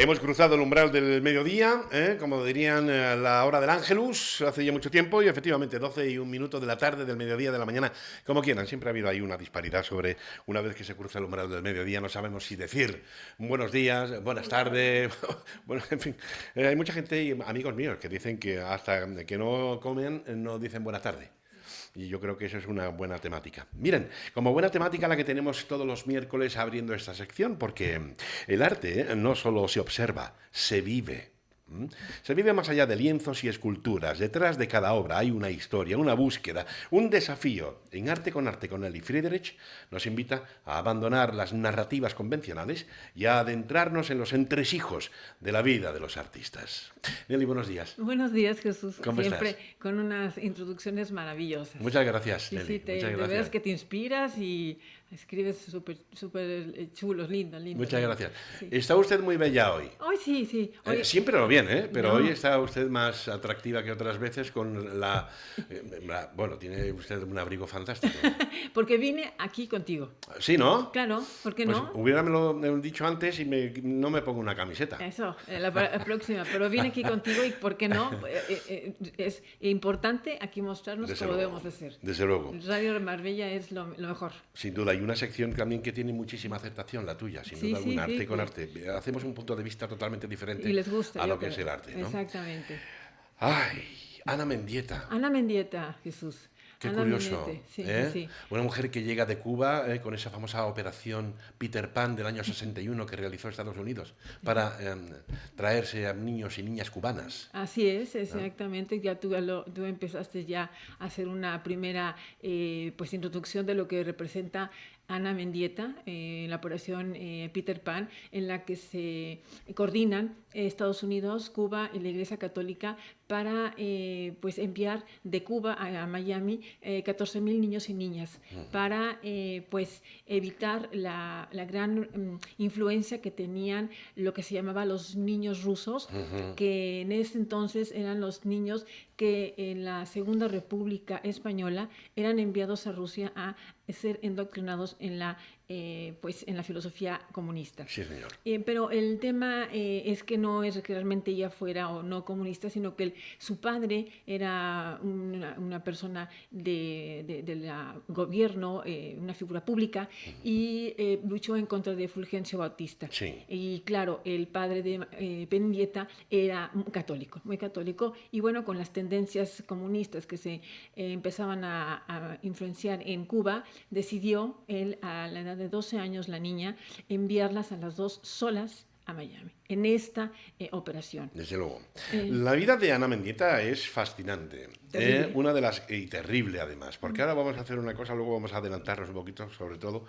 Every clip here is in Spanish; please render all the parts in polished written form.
Hemos cruzado el umbral del mediodía, como dirían la hora del Ángelus, hace ya mucho tiempo, y efectivamente 12:01 de la tarde, del mediodía, de la mañana, como quieran. Siempre ha habido ahí una disparidad sobre una vez que se cruza el umbral del mediodía, no sabemos si decir buenos días, buenas tardes, bueno, en fin. Hay mucha gente y amigos míos que dicen que hasta que no comen no dicen buena tarde. Y yo creo que eso es una buena temática. Miren, como buena temática la que tenemos todos los miércoles abriendo esta sección, porque el arte no solo se observa, se vive. Se vive más allá de lienzos y esculturas. Detrás de cada obra hay una historia, una búsqueda, un desafío. En Arte, con Eli Friedrich nos invita a abandonar las narrativas convencionales y a adentrarnos en los entresijos de la vida de los artistas. Nelly, buenos días. Buenos días, Jesús. ¿Cómo Siempre estás? con unas introducciones maravillosas. Muchas gracias, Sí, Nelly. sí, Muchas de gracias. veras que te inspiras y escribes súper chulos, lindo. Muchas Lindo. gracias. Sí. Está usted muy bella hoy. Hoy sí, sí. Hoy, Siempre lo bien, ¿eh? Pero no. hoy está usted más atractiva que otras veces con bueno, tiene usted un abrigo fantástico. Porque vine aquí contigo. Sí, ¿no? Claro, ¿por qué Pues no? hubiéramelo dicho antes y no me pongo una camiseta. Eso, la próxima. Pero vine aquí contigo y ¿por qué no? Es importante aquí mostrarnos Desde cómo luego. debemos de ser. Desde luego. Radio Marbella es lo mejor. Sin duda, hay una sección también que tiene muchísima aceptación, la tuya, sin duda alguna, sí, arte con pues. arte. Hacemos un punto de vista totalmente diferente Y les gusta. a lo yo que creo. es el arte, ¿no? Exactamente. Ay, Ana Mendieta. Ana Mendieta, Jesús. Qué Ana curioso, Mendieta, sí, ¿eh? sí. Una mujer que llega de Cuba con esa famosa operación Peter Pan del año 61 que realizó Estados Unidos para traerse a niños y niñas cubanas. Así es, exactamente. Ya tú empezaste ya a hacer una primera pues introducción de lo que representa Ana Mendieta, la operación Peter Pan, en la que se coordinan Estados Unidos, Cuba y la Iglesia Católica para pues enviar de Cuba a Miami 14,000 niños y niñas para pues evitar la gran influencia que tenían lo que se llamaba los niños rusos, que en ese entonces eran los niños que en la Segunda República Española eran enviados a Rusia a ser endoctrinados en la filosofía comunista. Sí, señor. Pero el tema es que no es que realmente ella fuera o no comunista, sino que su padre era una persona del gobierno, una figura pública, y luchó en contra de Fulgencio Bautista. Sí. Y claro, el padre de Mendieta era católico, muy católico, y bueno, con las tendencias comunistas que se empezaban a influenciar en Cuba, decidió él, a la edad de 12 años, la niña, enviarlas a las dos solas a Miami, en esta operación. Desde luego. La vida de Ana Mendieta es fascinante. Una de las... Y terrible, además. Porque ahora vamos a hacer una cosa, luego vamos a adelantarnos un poquito, sobre todo,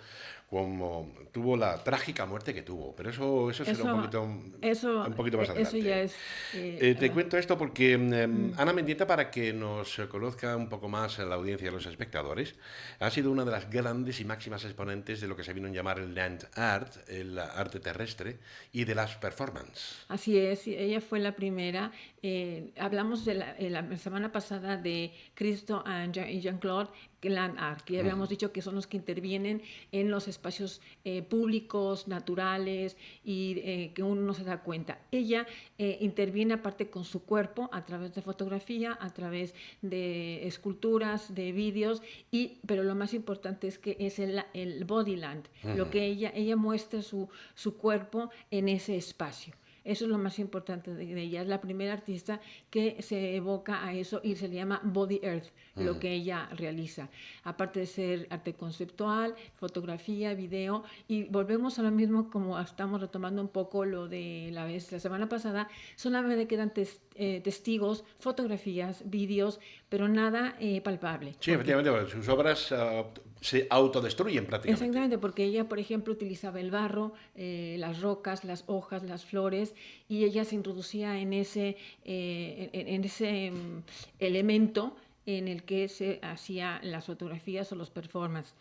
como tuvo la trágica muerte que tuvo. Pero eso será un poquito más adelante. Eso ya es... te cuento esto porque Ana Mendieta, para que nos conozca un poco más la audiencia y los espectadores, ha sido una de las grandes y máximas exponentes de lo que se vino a llamar el land art, el arte terrestre, y de las performances. Así es, ella fue la primera. Hablamos de la semana pasada de Cristo y Jean-Claude Land Art, que habíamos dicho que son los que intervienen en los espacios públicos, naturales, y que uno no se da cuenta. Ella interviene aparte con su cuerpo a través de fotografía, a través de esculturas, de vídeos, pero lo más importante es que es el Bodyland, lo que ella muestra su cuerpo en ese espacio. Eso es lo más importante de ella. Es la primera artista que se evoca a eso y se le llama Body Earth, lo que ella realiza. Aparte de ser arte conceptual, fotografía, video, y volvemos a lo mismo como estamos retomando un poco lo de la semana pasada, solamente quedan testigos, fotografías, vídeos, pero nada palpable. Sí, efectivamente, sus obras se autodestruyen prácticamente. Exactamente, porque ella, por ejemplo, utilizaba el barro, las rocas, las hojas, las flores, y ella se introducía en ese elemento en el que se hacía las fotografías o los performances.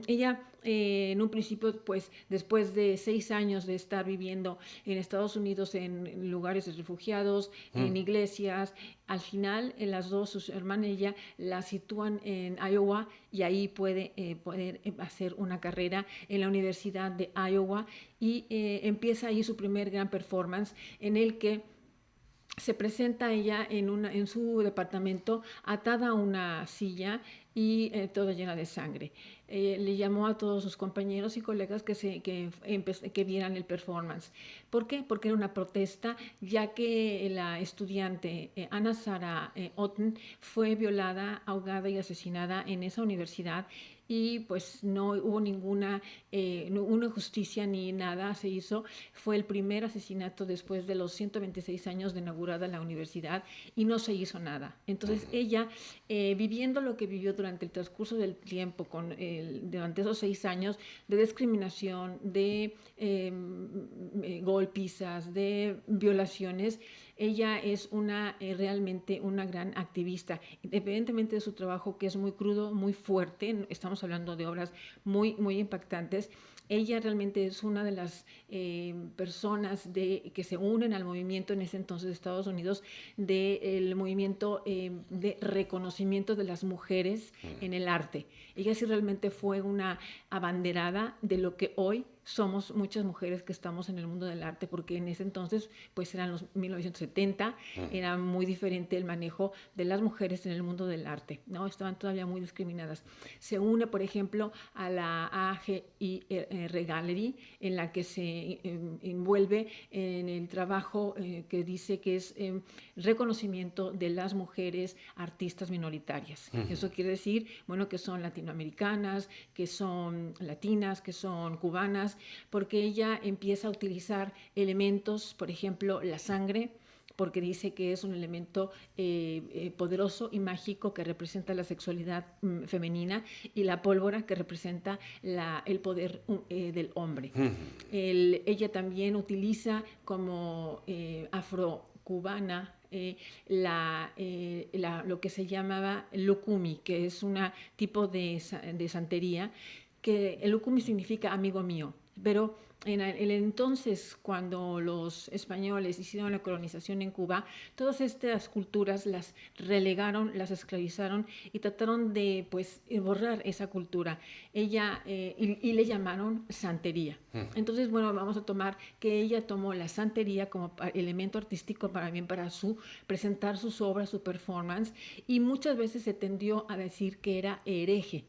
ella en un principio, pues después de 6 años de estar viviendo en Estados Unidos en lugares de refugiados, en iglesias, al final las dos, sus hermanas y ella, la sitúan en Iowa y ahí puede poder hacer una carrera en la Universidad de Iowa y empieza ahí su primer gran performance en el que se presenta ella en su departamento atada a una silla y toda llena de sangre. Le llamó a todos sus compañeros y colegas que vieran el performance. ¿Por qué? Porque era una protesta, ya que la estudiante Anna Sarah Otten fue violada, ahogada y asesinada en esa universidad y pues no hubo ninguna una justicia ni nada se hizo. Fue el primer asesinato después de los 126 años de inaugurada la universidad y no se hizo nada. Entonces ella, viviendo lo que vivió durante el transcurso del tiempo, durante esos 6 años de discriminación, de golpizas, de violaciones, ella es realmente una gran activista, independientemente de su trabajo que es muy crudo, muy fuerte. Estamos hablando de obras muy, muy impactantes. Ella realmente es una de las personas que se unen al movimiento en ese entonces de Estados Unidos, del movimiento de reconocimiento de las mujeres en el arte. Ella sí realmente fue una abanderada de lo que hoy somos muchas mujeres que estamos en el mundo del arte, porque en ese entonces, pues eran los 1970, era muy diferente el manejo de las mujeres en el mundo del arte, ¿no? Estaban todavía muy discriminadas. Se une, por ejemplo, a la AGIR Gallery, en la que se envuelve en el trabajo que dice que es reconocimiento de las mujeres artistas minoritarias. Eso quiere decir, bueno, que son latinoamericanas, que son latinas, que son cubanas, porque ella empieza a utilizar elementos, por ejemplo, la sangre, porque dice que es un elemento poderoso y mágico que representa la sexualidad femenina, y la pólvora que representa el poder del hombre. Ella también utiliza como afrocubana lo que se llamaba lukumi, que es un tipo de santería, que el lukumi significa amigo mío, pero en el entonces, cuando los españoles hicieron la colonización en Cuba, todas estas culturas las relegaron, las esclavizaron y trataron de pues borrar esa cultura. Ella y le llamaron santería. Entonces, bueno, vamos a tomar que ella tomó la santería como elemento artístico para presentar sus obras, su performance, y muchas veces se tendió a decir que era hereje,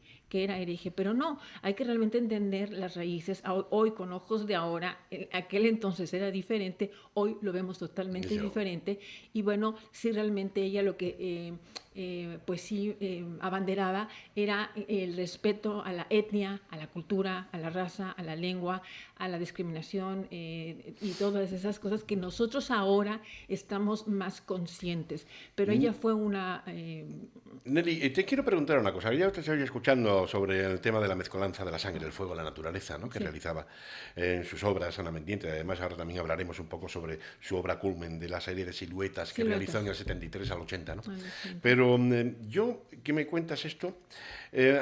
pero no, hay que realmente entender las raíces. Hoy con ojos de ahora, en aquel entonces era diferente, hoy lo vemos totalmente diferente, y bueno, sí, realmente ella lo que pues sí abanderaba era el respeto a la etnia, a la cultura, a la raza, a la lengua, a la discriminación y todas esas cosas que nosotros ahora estamos más conscientes, pero ella fue una... Nelly, te quiero preguntar una cosa. Ya te estoy escuchando sobre el tema de la mezcolanza de la sangre, el fuego, la naturaleza, ¿no? Que realizaba en sus obras Ana Mendiente. Además, ahora también hablaremos un poco sobre su obra culmen de la serie de siluetas que realizó en el 73 al 80, ¿no? Pero yo, que me cuentas esto,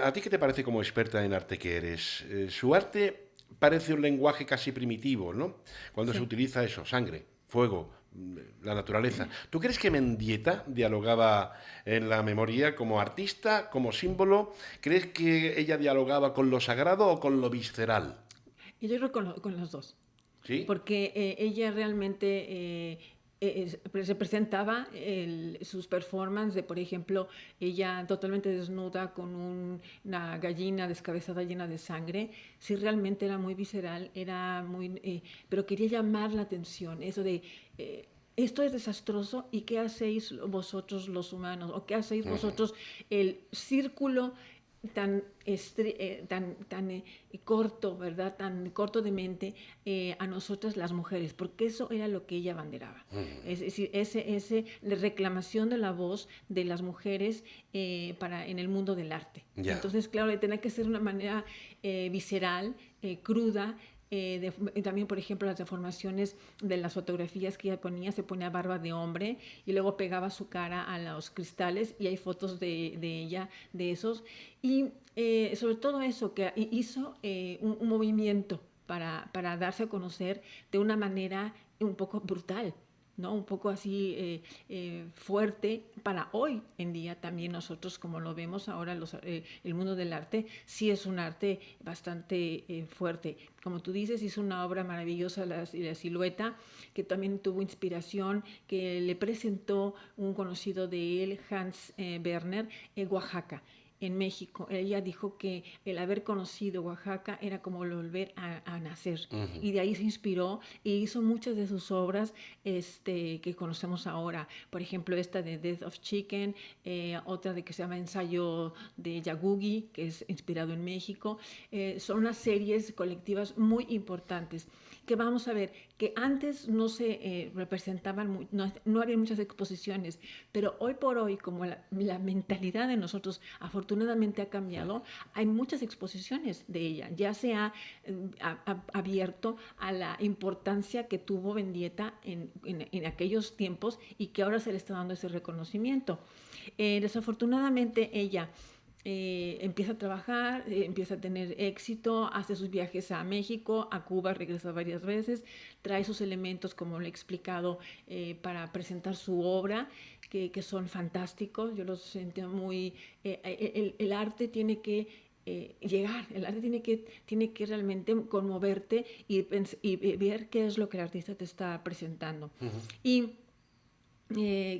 ¿a ti qué te parece como experta en arte que eres? Su arte parece un lenguaje casi primitivo, ¿no? Cuando se utiliza eso, sangre, fuego, la naturaleza. ¿Tú crees que Mendieta dialogaba en la memoria como artista, como símbolo? ¿Crees que ella dialogaba con lo sagrado o con lo visceral? Yo creo con los dos. ¿Sí? Porque ella realmente representaba sus performances de, por ejemplo, ella totalmente desnuda con una gallina descabezada llena de sangre. Sí, realmente era muy visceral, era muy... pero quería llamar la atención, eso de... esto es desastroso, ¿y qué hacéis vosotros los humanos? ¿O qué hacéis vosotros el círculo tan corto, ¿verdad? Tan corto de mente a nosotras las mujeres? Porque eso era lo que ella abanderaba. Es decir, la reclamación de la voz de las mujeres en el mundo del arte. Entonces, claro, tenía que ser de una manera visceral, cruda, y también, por ejemplo, las deformaciones de las fotografías que ella ponía, se ponía barba de hombre y luego pegaba su cara a los cristales y hay fotos de ella, de esos. Y sobre todo eso, que hizo un movimiento para darse a conocer de una manera un poco brutal, ¿no? Un poco así fuerte para hoy en día también nosotros, como lo vemos ahora, el mundo del arte sí es un arte bastante fuerte. Como tú dices, hizo una obra maravillosa, la silueta, que también tuvo inspiración, que le presentó un conocido de él, Hans Werner, en Oaxaca, en México. Ella dijo que el haber conocido Oaxaca era como volver a nacer. Y de ahí se inspiró e hizo muchas de sus obras que conocemos ahora. Por ejemplo, esta de Death of Chicken, otra de que se llama Ensayo de Yagugi, que es inspirado en México. Son unas series colectivas muy importantes que vamos a ver que antes no se representaban, no había muchas exposiciones, pero hoy por hoy, como la mentalidad de nosotros afortunadamente ha cambiado, hay muchas exposiciones de ella. Ya se ha abierto a la importancia que tuvo Mendieta en aquellos tiempos y que ahora se le está dando ese reconocimiento. Desafortunadamente ella empieza a trabajar, empieza a tener éxito, hace sus viajes a México, a Cuba, regresa varias veces, trae sus elementos, como le he explicado, para presentar su obra, que son fantásticos. Yo los siento muy... el arte tiene que llegar, el arte tiene que realmente conmoverte y ver qué es lo que el artista te está presentando. Y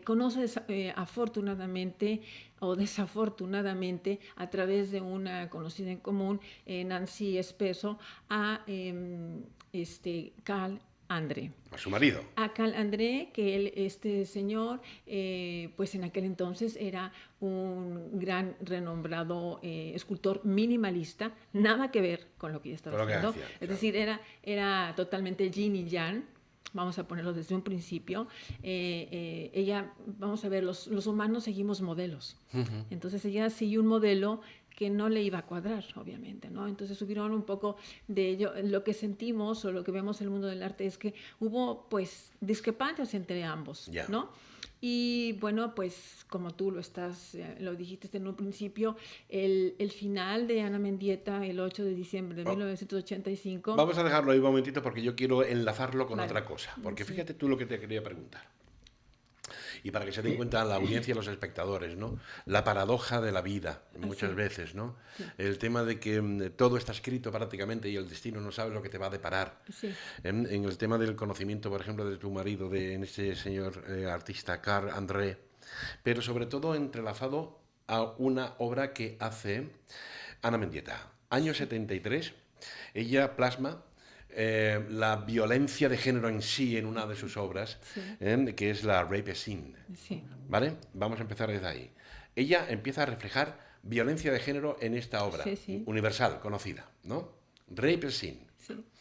conoces afortunadamente o desafortunadamente a través de una conocida en común, Nancy Espeso, a Carl André. A su marido. A Carl André, que este señor, pues en aquel entonces era un gran renombrado escultor minimalista, nada que ver con lo que ella estaba haciendo. Hacía, es decir, era totalmente yin y yang. Vamos a ponerlo desde un principio. Ella, vamos a ver, los humanos seguimos modelos. Entonces ella siguió un modelo que no le iba a cuadrar, obviamente, ¿no? Entonces hubieron un poco de ello. Lo que sentimos o lo que vemos en el mundo del arte es que hubo, pues, discrepancias entre ambos, ¿no? Y bueno, pues como tú lo dijiste en un principio, el final de Ana Mendieta, el 8 de diciembre de 1985... Vamos a dejarlo ahí un momentito porque yo quiero enlazarlo con otra cosa. Porque fíjate tú lo que te quería preguntar. Y para que se den cuenta la audiencia y los espectadores, ¿no? La paradoja de la vida, muchas veces, ¿no? Sí. El tema de que todo está escrito prácticamente y el destino no sabe lo que te va a deparar. Sí. En el tema del conocimiento, por ejemplo, de tu marido, en ese señor artista, Carl André, pero sobre todo entrelazado a una obra que hace Ana Mendieta. Año 73, ella plasma la violencia de género en sí en una de sus obras, que es la Rape Scene. ¿Vale? Vamos a empezar desde ahí. Ella empieza a reflejar violencia de género en esta obra, universal, conocida, ¿no? Rape Scene.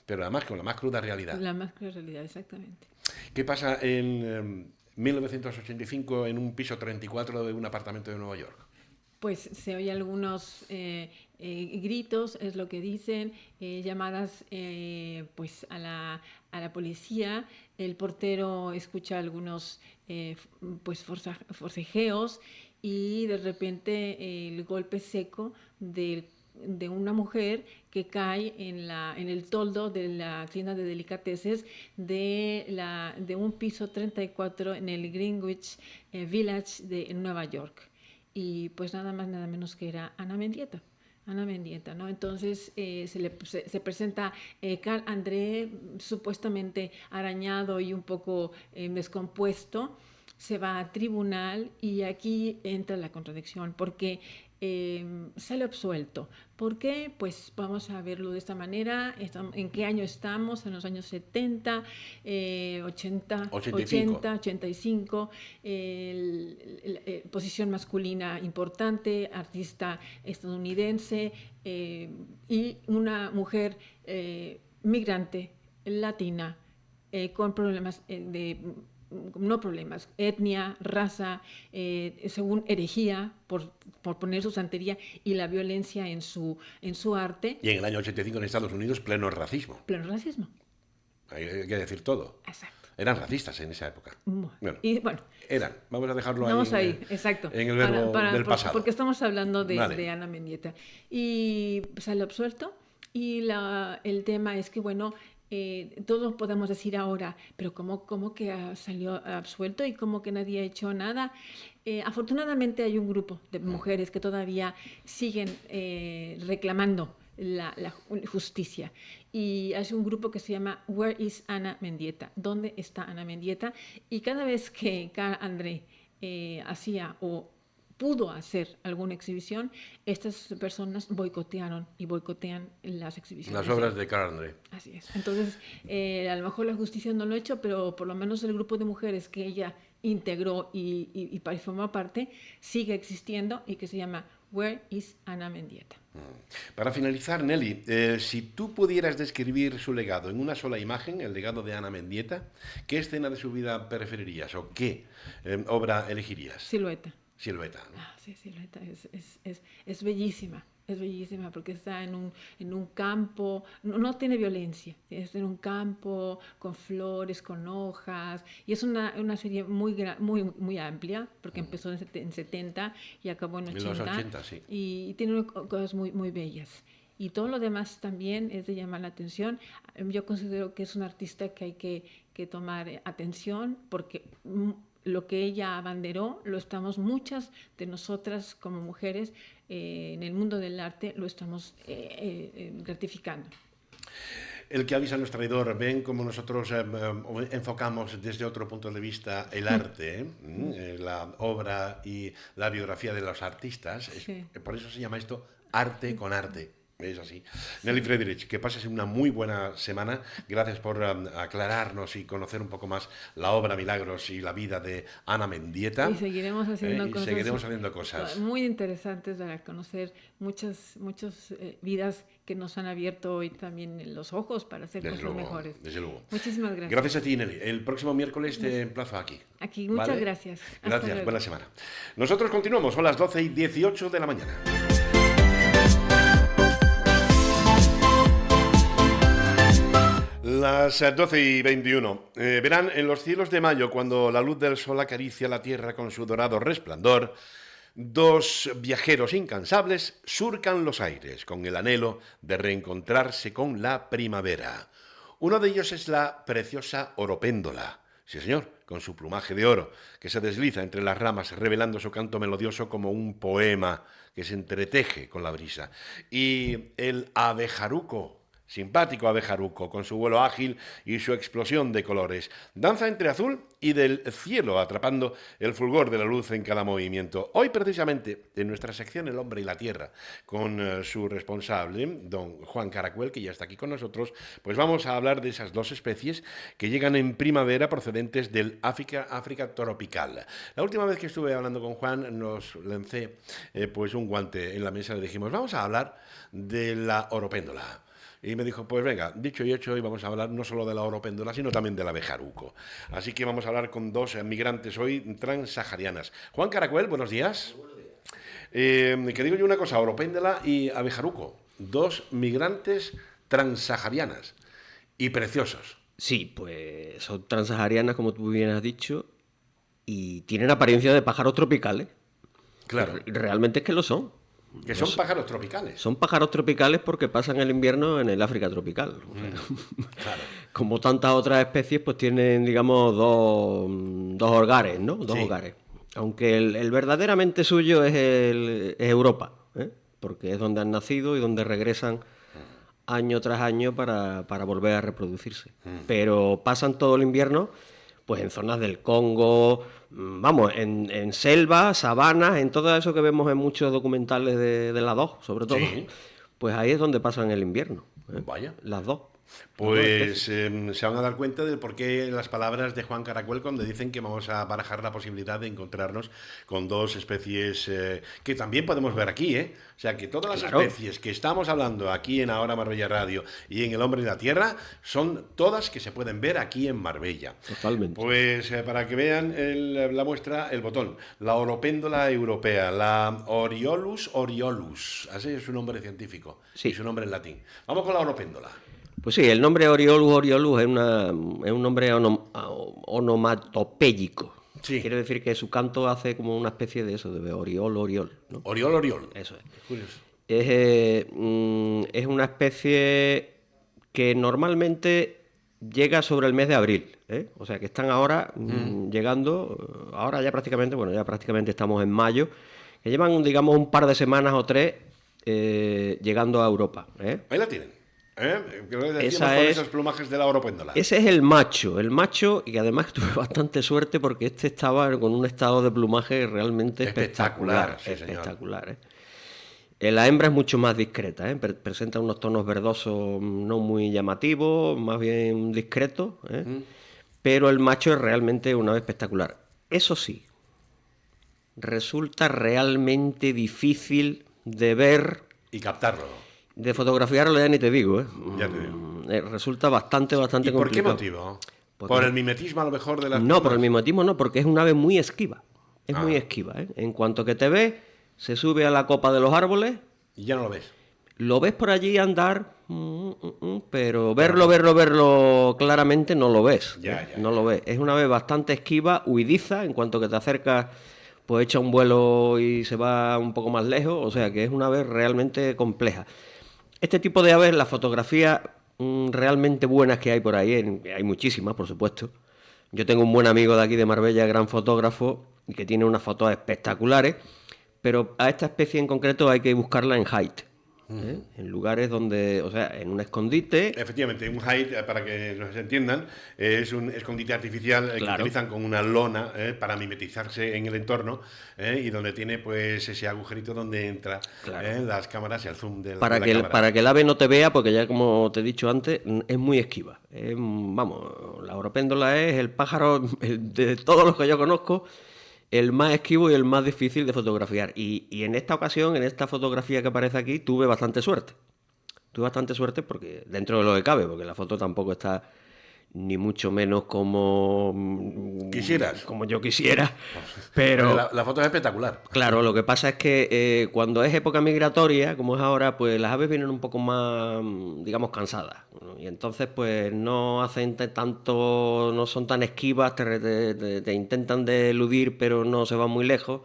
Pero además con la más cruda realidad. La más cruda realidad, exactamente. ¿Qué pasa en 1985 en un piso 34 de un apartamento de Nueva York? Pues se oye algunos gritos, es lo que dicen, llamadas pues a la policía. El portero escucha algunos pues forcejeos y de repente el golpe seco de una mujer que cae en el toldo de la tienda de delicateces de un piso 34 en el Greenwich Village en Nueva York. Y pues nada más, nada menos que era Ana Mendieta, ¿no? Entonces se presenta Carl André supuestamente arañado y un poco descompuesto, se va a tribunal y aquí entra la contradicción porque sale absuelto. ¿Por qué? Pues vamos a verlo de esta manera. ¿En qué año estamos? En los años 70, 80, 85. Posición masculina importante, artista estadounidense y una mujer migrante, latina, con problemas no problemas, etnia, raza, según herejía, por poner su santería, y la violencia en su arte. Y en el año 85 en Estados Unidos, pleno racismo. Pleno racismo. Hay que decir todo. Exacto. Eran racistas en esa época. Bueno, eran. Vamos a dejarlo ahí, exacto. En el verbo del pasado. Porque estamos hablando de Ana Mendieta. Y sale absuelto. Y el tema es que, bueno, todos podemos decir ahora, pero ¿cómo que salió absuelto y cómo que nadie ha hecho nada? Afortunadamente hay un grupo de mujeres que todavía siguen reclamando la justicia, y hay un grupo que se llama Where is Ana Mendieta? ¿Dónde está Ana Mendieta? Y cada vez que Carl André hacía o pudo hacer alguna exhibición, estas personas boicotearon y boicotean las exhibiciones. Las obras de Carl André. Así es. Entonces, a lo mejor la justicia no lo ha hecho, pero por lo menos el grupo de mujeres que ella integró y formó parte sigue existiendo, y que se llama Where is Ana Mendieta? Para finalizar, Nelly, si tú pudieras describir su legado en una sola imagen, el legado de Ana Mendieta, ¿qué escena de su vida preferirías o qué obra elegirías? Silueta. Silueta, ¿no? Sí, Silueta es bellísima. Es bellísima porque está en un campo, no tiene violencia, es en un campo con flores, con hojas, y es una serie muy amplia, porque empezó en 70 y acabó en 80. En los 80, sí. Y tiene cosas muy bellas. Y todo lo demás también es de llamar la atención. Yo considero que es una artista que hay que tomar atención, porque lo que ella abanderó, lo estamos muchas de nosotras como mujeres en el mundo del arte, lo estamos gratificando. El que avisa no es traidor. Ven como nosotros enfocamos desde otro punto de vista el arte, la obra y la biografía de los artistas. Sí. Por eso se llama esto arte con arte. Es así. Nelly Friedrich, que pases una muy buena semana. Gracias por aclararnos y conocer un poco más la obra Milagros y la vida de Ana Mendieta. Y seguiremos haciendo cosas muy interesantes para conocer muchas vidas que nos han abierto hoy también los ojos para hacer cosas mejores. Desde luego. Muchísimas gracias. Gracias a ti, Nelly. El próximo miércoles te emplazo aquí. Muchas ¿vale? gracias. Gracias, buena semana. Nosotros continuamos, son las 12:18 de la mañana. Las 12:21. Verán, en los cielos de mayo, cuando la luz del sol acaricia la tierra con su dorado resplandor, dos viajeros incansables surcan los aires con el anhelo de reencontrarse con la primavera. Uno de ellos es la preciosa oropéndola. Sí, señor, con su plumaje de oro, que se desliza entre las ramas, revelando su canto melodioso como un poema que se entreteje con la brisa. Y el abejaruco, simpático abejaruco, con su vuelo ágil y su explosión de colores. Danza entre azul y del cielo, atrapando el fulgor de la luz en cada movimiento. Hoy, precisamente, en nuestra sección El hombre y la tierra, con su responsable, don Juan Caracuel, que ya está aquí con nosotros, pues vamos a hablar de esas dos especies que llegan en primavera procedentes del África tropical. La última vez que estuve hablando con Juan, nos lancé pues un guante en la mesa y le dijimos, vamos a hablar de la oropéndola. Y me dijo, pues venga, dicho y hecho, y vamos a hablar no solo de la oropéndola, sino también del abejaruco. Así que vamos a hablar con dos migrantes hoy transsaharianas. Juan Caracuel, buenos días. Buenos días. Que digo yo una cosa, oropéndola y abejaruco, dos migrantes transsaharianas y preciosos. Sí, pues son transsaharianas, como tú bien has dicho, y tienen apariencia de pájaros tropicales. Claro. Realmente es que lo son. Que son pájaros tropicales. Son pájaros tropicales porque pasan el invierno en el África tropical. O sea, claro. Como tantas otras especies, pues tienen, digamos, dos hogares, ¿no? Dos hogares. Aunque el verdaderamente suyo es Europa, ¿eh? Porque es donde han nacido y donde regresan año tras año para volver a reproducirse. Pero pasan todo el invierno pues en zonas del Congo, vamos, en selvas, sabanas, en todo eso que vemos en muchos documentales de las dos, sobre todo, pues ahí es donde pasan el invierno. Vaya. Las dos. Pues se van a dar cuenta del por qué las palabras de Juan Caracuel cuando dicen que vamos a barajar la posibilidad de encontrarnos con dos especies que también podemos ver aquí, ¿eh? O sea, que todas las especies que estamos hablando aquí en Ahora Marbella Radio y en El Hombre de la Tierra son todas que se pueden ver aquí en Marbella. Totalmente. Pues para que vean la muestra, el botón, la oropéndola europea, la Oriolus oriolus, así es su nombre científico y su nombre en latín. Vamos con la oropéndola. Pues sí, el nombre Oriolus es un nombre onomatopéyico. Sí. Quiere decir que su canto hace como una especie de eso, de oriol, ¿no? Oriol. Eso es. Curioso. Es una especie que normalmente llega sobre el mes de abril, ¿eh? O sea que están ahora llegando, ahora ya prácticamente estamos en mayo, que llevan, digamos, un par de semanas o tres llegando a Europa, ¿eh? Ahí la tienen. Que lo decíamos con esos plumajes de la oropéndola. Ese es el macho, y que además tuve bastante suerte porque este estaba con un estado de plumaje realmente espectacular. Sí, espectacular, ¿eh? La hembra es mucho más discreta, ¿eh? Presenta unos tonos verdosos no muy llamativos, más bien discretos, ¿eh? Pero el macho es realmente una ave espectacular. Eso sí, resulta realmente difícil de ver y captarlo. De fotografiarlo ya ni te digo, ¿eh? Ya te digo. Resulta bastante ¿Y por qué complicado. motivo? ¿Por el mimetismo a lo mejor de las No, plumas? por el mimetismo no, porque es una ave muy esquiva. Es muy esquiva, ¿eh? En cuanto que te ve, se sube a la copa de los árboles. Y ya no lo ves. Lo ves por allí andar, pero verlo claramente no lo ves. No lo ves. Es una ave bastante esquiva, huidiza, en cuanto que te acercas, pues echa un vuelo y se va un poco más lejos. O sea que es una ave realmente compleja. Este tipo de aves, las fotografías realmente buenas que hay por ahí, hay muchísimas, por supuesto. Yo tengo un buen amigo de aquí de Marbella, gran fotógrafo, y que tiene unas fotos espectaculares, pero a esta especie en concreto hay que buscarla en height, ¿eh? En lugares donde, o sea, en un escondite. Efectivamente, un height, para que nos entiendan, es un escondite artificial que utilizan con una lona para mimetizarse en el entorno, y donde tiene pues ese agujerito donde entra las cámaras y el zoom de la cámara. Para que el ave no te vea, porque ya como te he dicho antes, es muy esquiva. Vamos, la oropéndola es el pájaro de todos los que yo conozco, el más esquivo y el más difícil de fotografiar. Y en esta ocasión, en esta fotografía que aparece aquí, tuve bastante suerte. Porque dentro de lo que cabe, porque la foto tampoco está ni mucho menos como quisieras, como yo quisiera, pero la foto es espectacular. Claro, lo que pasa es que cuando es época migratoria, como es ahora, pues las aves vienen un poco más, digamos, cansadas, ¿no? Y entonces pues no hacen tanto, no son tan esquivas, te intentan de eludir, pero no se van muy lejos.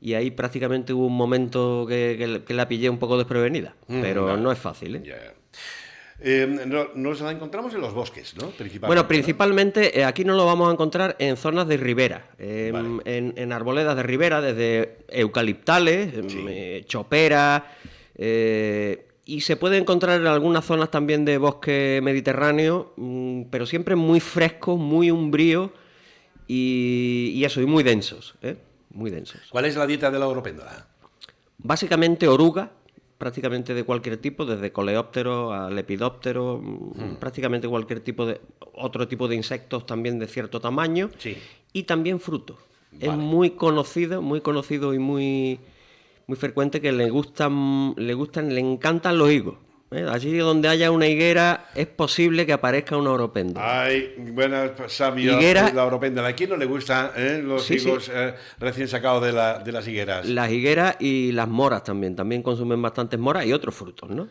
Y ahí prácticamente hubo un momento que la pillé un poco desprevenida, pero no es fácil, ¿eh? Yeah. Nos la encontramos en los bosques, ¿no? Principalmente aquí no lo vamos a encontrar en zonas de ribera, en arboledas de ribera, desde eucaliptales, choperas, y se puede encontrar en algunas zonas también de bosque mediterráneo, pero siempre muy frescos, muy umbríos y eso, y muy densos, ¿eh? Muy densos. ¿Cuál es la dieta de la oropéndola? Básicamente oruga, prácticamente de cualquier tipo, desde coleóptero a lepidóptero, prácticamente cualquier tipo de otro tipo de insectos también de cierto tamaño, y también frutos. Vale. Es muy conocido y muy frecuente que le encantan los higos. Allí donde haya una higuera es posible que aparezca una oropéndola. Ay, buenas, sabio, la oropéndola. ¿A quién no le gustan los higos recién sacados de las higueras? Las higueras y las moras también consumen bastantes moras y otros frutos, ¿no?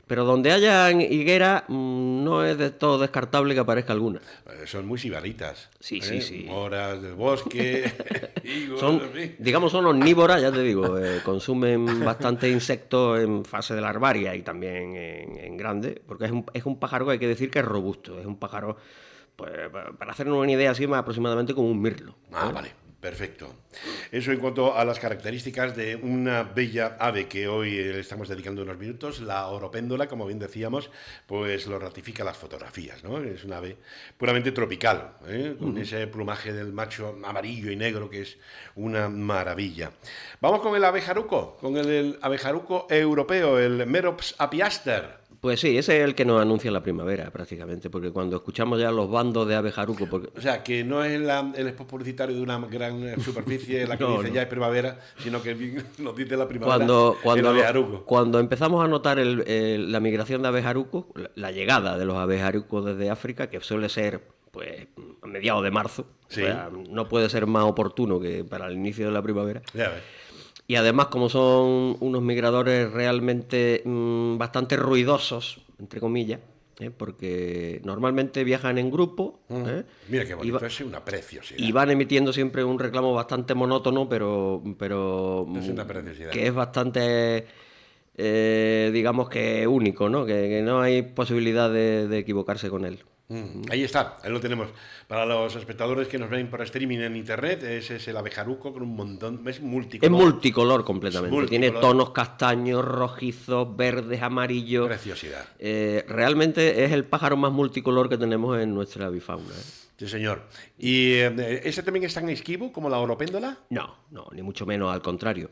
Pero donde haya higuera no es de todo descartable que aparezca alguna. Son muy sibaritas. Sí. Moras del bosque, higos... Son omnívoras, ya te digo. Consumen bastantes insectos en fase de larvaria y también en grande, porque es un pájaro que hay que decir que es robusto. Es un pájaro, pues, para hacernos una idea así, más aproximadamente como un mirlo. Vale. Perfecto. Eso en cuanto a las características de una bella ave que hoy le estamos dedicando unos minutos, la oropéndola, como bien decíamos, pues lo ratifica las fotografías, ¿no? Es una ave puramente tropical, con ese plumaje del macho amarillo y negro que es una maravilla. Vamos con el abejaruco, europeo, el Merops apiaster. Pues sí, ese es el que nos anuncia la primavera, prácticamente, porque cuando escuchamos ya los bandos de abejaruco... O sea, que no es el spot publicitario de una gran superficie en la que No, dice no. ya es primavera, sino que nos dice la primavera el Cuando, abejaruco. cuando empezamos a notar la migración de abejarucos, la llegada de los abejarucos desde África, que suele ser pues a mediados de marzo, Sí. o sea, no puede ser más oportuno que para el inicio de la primavera. Ya ves. Y además, como son unos migradores realmente bastante ruidosos, entre comillas, porque normalmente viajan en grupo, Mira qué bonito, y, es una preciosidad. y van emitiendo siempre un reclamo bastante monótono, pero Es una preciosidad. que es bastante, digamos que único, ¿no? Que no hay posibilidad de equivocarse con él. Ahí está, ahí lo tenemos. Para los espectadores que nos ven por streaming en internet, ese es el abejaruco con un montón, es Es multicolor. multicolor completamente. Es multicolor. Tiene tonos castaños, rojizos, verdes, amarillos. Preciosidad. Realmente es el pájaro más multicolor que tenemos en nuestra avifauna. Sí, señor. ¿Y ese también es tan esquivo como la oropéndola? No, ni mucho menos, al contrario.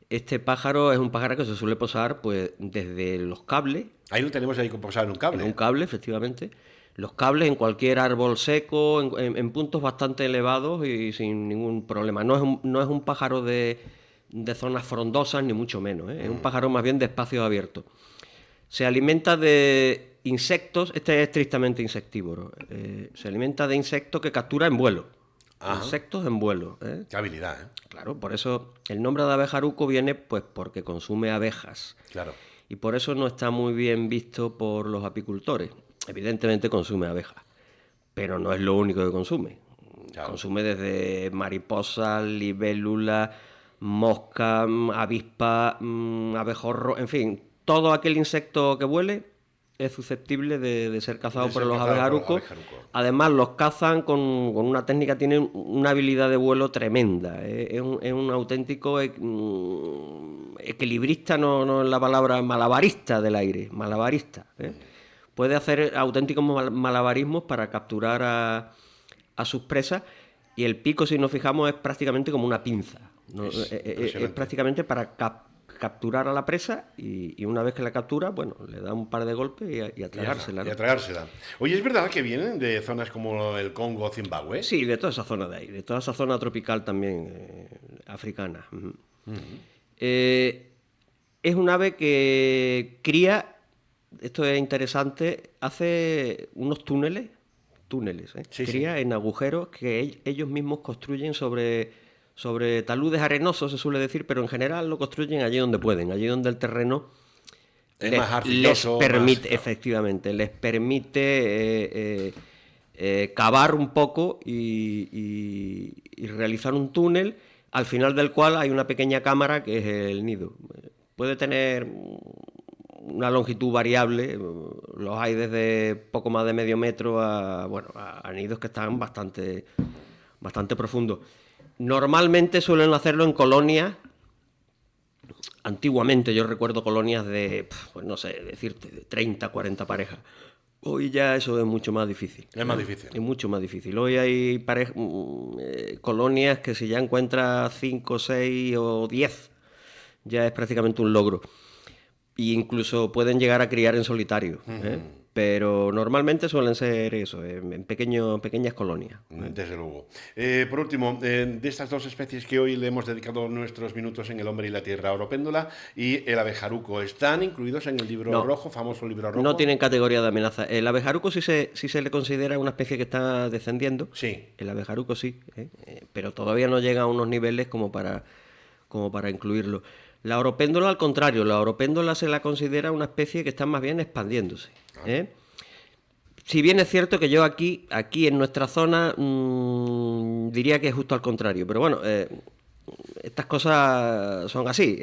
Este pájaro es un pájaro que se suele posar pues desde los cables, Ahí lo tenemos ahí posado en un cable. en un cable, efectivamente. Los cables en cualquier árbol seco, en puntos bastante elevados y sin ningún problema. No es un pájaro de zonas frondosas, ni mucho menos. Es un pájaro más bien de espacios abiertos. Se alimenta de insectos, este es estrictamente insectívoro. Se alimenta de insectos que captura en vuelo. Ajá. Insectos en vuelo. Qué habilidad, ¿eh? Claro, por eso el nombre de abejaruco viene pues porque consume abejas. Claro. Y por eso no está muy bien visto por los apicultores. Evidentemente consume abejas, pero no es lo único que consume. Claro. Consume desde mariposas, libélulas, moscas, avispas, abejorros, en fin, todo aquel insecto que vuele es susceptible de ser cazado De por ser los cazado por los abejarucos. abejarucos. Además, los cazan con una técnica, tienen una habilidad de vuelo tremenda. Es un auténtico equilibrista, no es la palabra, malabarista del aire, malabarista. Puede hacer auténticos malabarismos para capturar a sus presas, y el pico, si nos fijamos, es prácticamente como una pinza, ¿no? Es prácticamente para capturar a la presa, y una vez que la captura, bueno, le da un par de golpes y a tragársela, ¿no? Y a tragársela. Oye, ¿es verdad que vienen de zonas como el Congo o Zimbabue? Sí, de toda esa zona de ahí, de toda esa zona tropical también, africana. Es un ave que cría, esto es interesante, hace unos túneles, Sí, cría en agujeros que ellos mismos construyen sobre taludes arenosos, se suele decir, pero en general lo construyen allí donde pueden, allí donde el terreno Es más arcilloso, les permite, más- efectivamente, les permite cavar un poco y realizar un túnel, al final del cual hay una pequeña cámara que es el nido. Puede tener una longitud variable, los hay desde poco más de medio metro a nidos que están bastante profundos. Normalmente suelen hacerlo en colonias. Antiguamente yo recuerdo colonias de, pues no sé, decirte, de 30, 40 parejas. Hoy ya eso es mucho más difícil. Es más difícil. Es mucho más difícil. Hoy hay colonias que si ya encuentras 5, 6 o 10, ya es prácticamente un logro. Y incluso pueden llegar a criar en solitario, pero normalmente suelen ser eso, en pequeñas colonias. Desde luego. Por último, de estas dos especies que hoy le hemos dedicado nuestros minutos en El hombre y la tierra, oropéndola y el abejaruco, ¿están incluidos en el libro No. rojo, famoso libro rojo? No tienen categoría de amenaza. El abejaruco sí se le considera una especie que está descendiendo. Sí. El abejaruco sí, pero todavía no llega a unos niveles como para incluirlo. La oropéndola, al contrario, la oropéndola se la considera una especie que está más bien expandiéndose. Si bien es cierto que yo aquí en nuestra zona diría que es justo al contrario, pero bueno, estas cosas son así.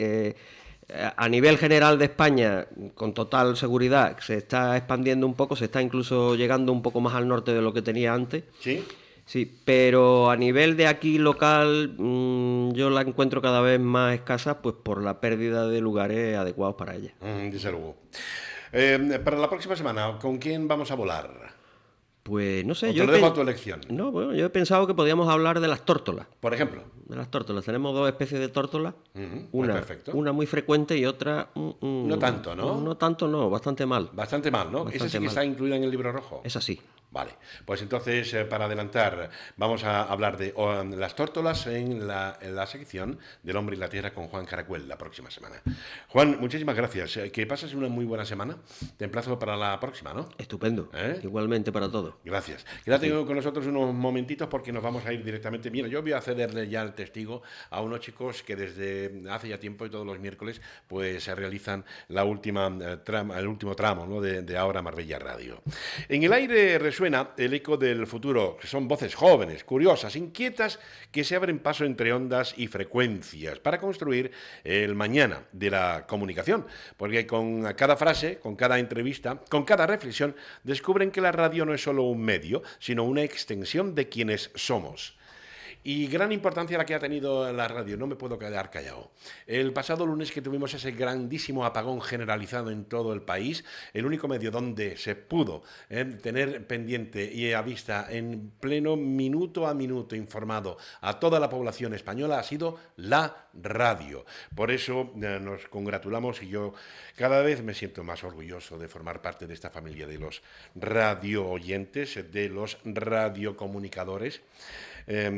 A nivel general de España, con total seguridad, se está expandiendo un poco, se está incluso llegando un poco más al norte de lo que tenía antes. ¿Sí? Sí, pero a nivel de aquí local yo la encuentro cada vez más escasa, pues por la pérdida de lugares adecuados para ella. Desde luego. Para la próxima semana, ¿con quién vamos a volar? Pues no sé, O te lo dejo a tu elección. No, bueno, yo he pensado que podíamos hablar de las tórtolas. Por ejemplo. De las tórtolas. Tenemos dos especies de tórtolas. Pues perfecto. Una muy frecuente y otra... No tanto, ¿no? No tanto, no. Bastante mal. Bastante mal, ¿no? Esa sí que está incluida en el libro rojo. Es así. Vale, pues entonces, para adelantar, vamos a hablar de las tórtolas en la sección del Hombre y la Tierra con Juan Caracuel la próxima semana. Juan, muchísimas gracias. Que pases una muy buena semana. Te emplazo para la próxima, ¿no? Estupendo. Igualmente para todos. Gracias. Quédate con nosotros unos momentitos porque nos vamos a ir directamente. Mira, yo voy a cederle ya el testigo a unos chicos que desde hace ya tiempo y todos los miércoles pues se realizan el último tramo, ¿no? de Ahora Marbella Radio. En el aire resuena el eco del futuro, que son voces jóvenes, curiosas, inquietas, que se abren paso entre ondas y frecuencias para construir el mañana de la comunicación. Porque con cada frase, con cada entrevista, con cada reflexión, descubren que la radio no es solo un medio, sino una extensión de quienes somos. Y gran importancia la que ha tenido la radio, no me puedo quedar callado. El pasado lunes que tuvimos ese grandísimo apagón generalizado en todo el país, el único medio donde se pudo tener pendiente y a vista en pleno minuto a minuto informado a toda la población española ha sido la radio. Por eso nos congratulamos y yo cada vez me siento más orgulloso de formar parte de esta familia de los radio oyentes, de los radiocomunicadores.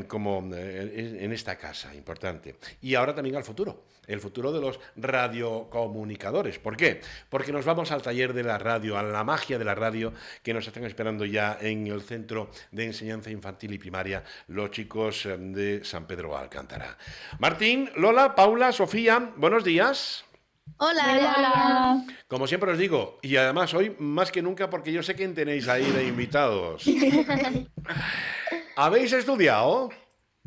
Como en esta casa, importante. Y ahora también al futuro, el futuro de los radiocomunicadores. ¿Por qué? Porque nos vamos al taller de la radio, a la magia de la radio, que nos están esperando ya en el Centro de Enseñanza Infantil y Primaria, los chicos de San Pedro Alcántara. Martín, Lola, Paula, Sofía, buenos días. Hola. Hola. Como siempre os digo, y además hoy más que nunca porque yo sé quién tenéis ahí de invitados. ¿Habéis estudiado?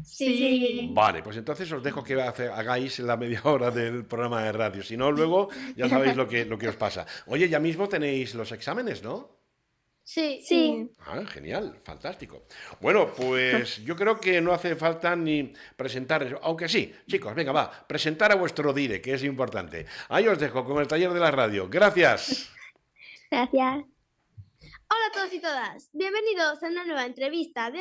Sí. Vale, pues entonces os dejo que hagáis la media hora del programa de radio. Si no, luego ya sabéis lo que os pasa. Oye, ya mismo tenéis los exámenes, ¿no? Sí. Ah, genial, fantástico. Bueno, pues yo creo que no hace falta ni presentar, aunque sí, chicos, venga, va, presentar a vuestro dire, que es importante. Ahí os dejo con el taller de la radio. Gracias. Gracias. Hola a todos y todas. Bienvenidos a una nueva entrevista de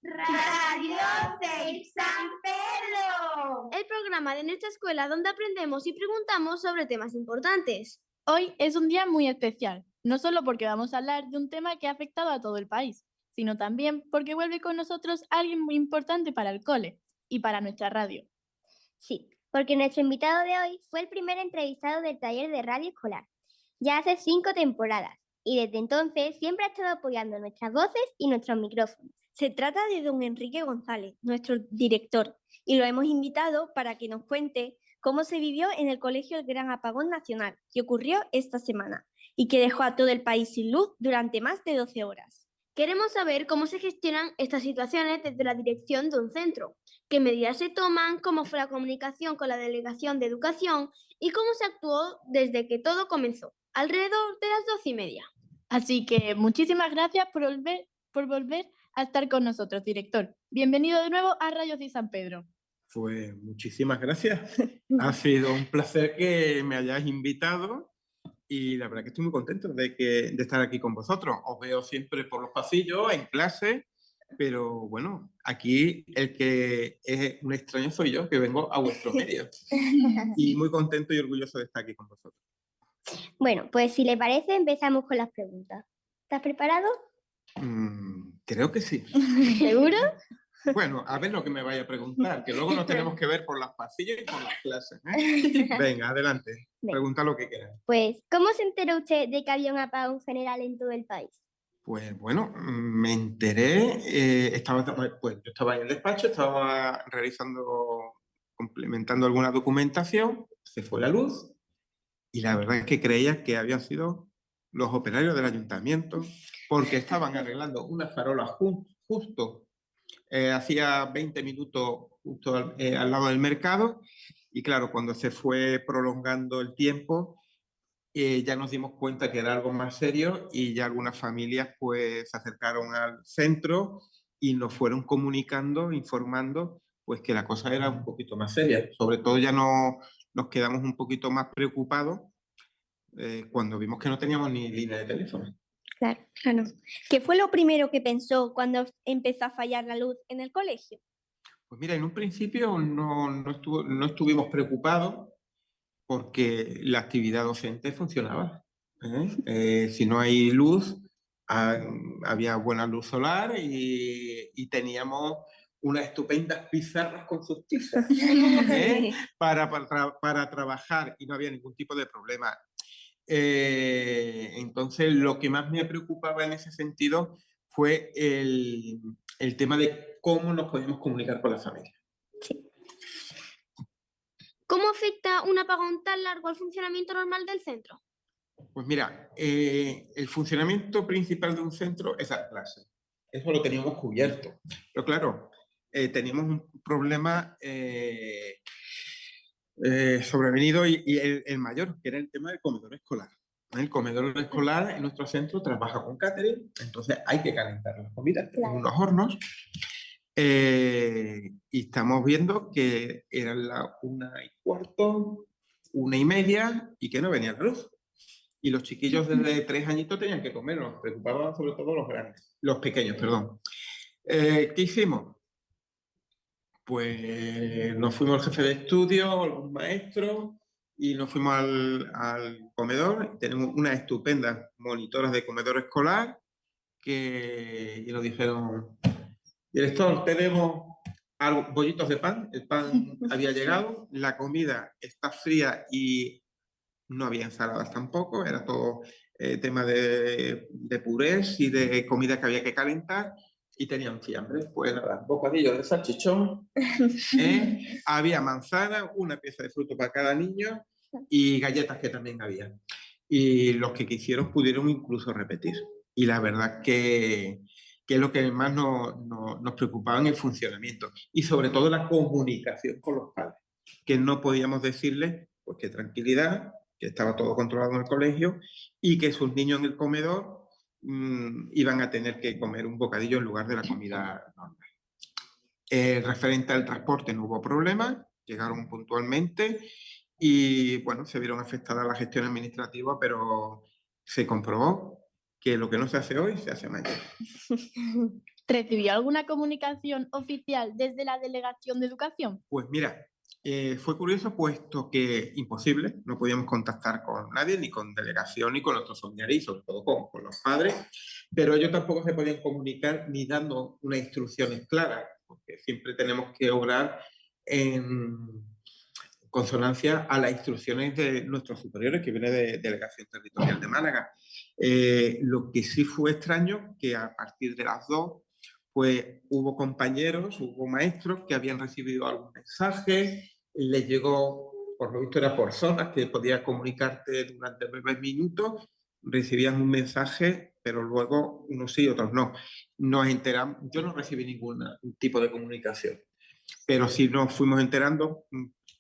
Radio de San Pedro. el programa de nuestra escuela donde aprendemos y preguntamos sobre temas importantes. Hoy es un día muy especial, no solo porque vamos a hablar de un tema que ha afectado a todo el país, sino también porque vuelve con nosotros alguien muy importante para el cole y para nuestra radio. Sí, porque nuestro invitado de hoy fue el primer entrevistado del taller de radio escolar. Ya hace 5 temporadas y desde entonces siempre ha estado apoyando nuestras voces y nuestros micrófonos. Se trata de don Enrique González, nuestro director, y lo hemos invitado para que nos cuente cómo se vivió en el colegio el Gran Apagón Nacional, que ocurrió esta semana y que dejó a todo el país sin luz durante más de 12 horas. Queremos saber cómo se gestionan estas situaciones desde la dirección de un centro, qué medidas se toman, cómo fue la comunicación con la Delegación de Educación y cómo se actuó desde que todo comenzó, alrededor de las 12:30. Así que muchísimas gracias por volver a estar con nosotros, director. Bienvenido de nuevo a Radios de San Pedro. Pues muchísimas gracias. Ha sido un placer que me hayáis invitado y la verdad que estoy muy contento de estar aquí con vosotros. Os veo siempre por los pasillos, en clase, pero bueno, aquí el que es un extraño soy yo, que vengo a vuestro medio. Y muy contento y orgulloso de estar aquí con vosotros. Bueno, pues si le parece empezamos con las preguntas. ¿Estás preparado? Creo que sí. ¿Seguro? Bueno, a ver lo que me vaya a preguntar, que luego nos tenemos que ver por las pasillas y por las clases, ¿eh? Venga, adelante. Pregunta lo que quieras. Pues, ¿cómo se enteró usted de que había un apagón general en todo el país? Pues bueno, me enteré, yo estaba en el despacho, estaba complementando alguna documentación, se fue la luz y la verdad es que creía que habían sido los operarios del ayuntamiento porque estaban arreglando unas farolas justo hacía 20 minutos justo al lado del mercado y claro, cuando se fue prolongando el tiempo ya nos dimos cuenta que era algo más serio y ya algunas familias pues se acercaron al centro y nos fueron comunicando, informando pues que la cosa era un poquito más seria. Sobre todo ya nos quedamos un poquito más preocupados cuando vimos que no teníamos ni línea de teléfono. Claro, claro. ¿Qué fue lo primero que pensó cuando empezó a fallar la luz en el colegio? Pues mira, en un principio no estuvimos preocupados porque la actividad docente funcionaba. Si no hay luz, ah, había buena luz solar y teníamos unas estupendas pizarras con sus tizas para trabajar y no había ningún tipo de problema. Entonces, lo que más me preocupaba en ese sentido fue el tema de cómo nos podíamos comunicar con la familia. ¿Cómo afecta un apagón tan largo al funcionamiento normal del centro? Pues mira, el funcionamiento principal de un centro es la clase. Eso lo teníamos cubierto. Pero claro, teníamos un problema sobrevenido y el mayor, que era el tema del comedor escolar. El comedor escolar en nuestro centro trabaja con catering, entonces hay que calentar las comidas en unos hornos. Y estamos viendo que eran las 1:15, 1:30 y que no venía la luz. Y los chiquillos desde 3 añitos tenían que comer, nos preocupaban sobre todo los pequeños, perdón. ¿Qué hicimos? Pues nos fuimos al jefe de estudio, algún maestro, y nos fuimos al comedor. Tenemos unas estupendas monitoras de comedor escolar y nos dijeron: director, tenemos bollitos de pan, el pan había llegado, la comida está fría y no había ensaladas tampoco, era todo tema de purés y de comida que había que calentar y tenían fiambre. Pues nada, bocadillos de salchichón, había manzana, una pieza de fruto para cada niño y galletas que también había. Y los que quisieron pudieron incluso repetir. Y la verdad que es lo que más nos preocupaba en el funcionamiento y sobre todo la comunicación con los padres, que no podíamos decirles pues que tranquilidad, que estaba todo controlado en el colegio y que sus niños en el comedor iban a tener que comer un bocadillo en lugar de la comida normal. Referente al transporte no hubo problema, llegaron puntualmente y bueno, se vieron afectadas la gestión administrativa, pero se comprobó que lo que no se hace hoy se hace mañana. ¿Recibió alguna comunicación oficial desde la Delegación de Educación? Pues mira, fue curioso puesto que imposible, no podíamos contactar con nadie, ni con delegación, ni con nuestros familiares, y sobre todo con los padres, pero ellos tampoco se podían comunicar ni dando unas instrucciones claras, porque siempre tenemos que obrar en consonancia a las instrucciones de nuestros superiores, que viene de Delegación Territorial de Málaga. Lo que sí fue extraño, que a partir de las 2, pues hubo compañeros, hubo maestros que habían recibido algún mensaje, les llegó, por lo visto era por zonas, que podías comunicarte durante 9 minutos, recibían un mensaje, pero luego unos sí, otros no. Nos enteramos, yo no recibí ningún tipo de comunicación, pero sí nos fuimos enterando,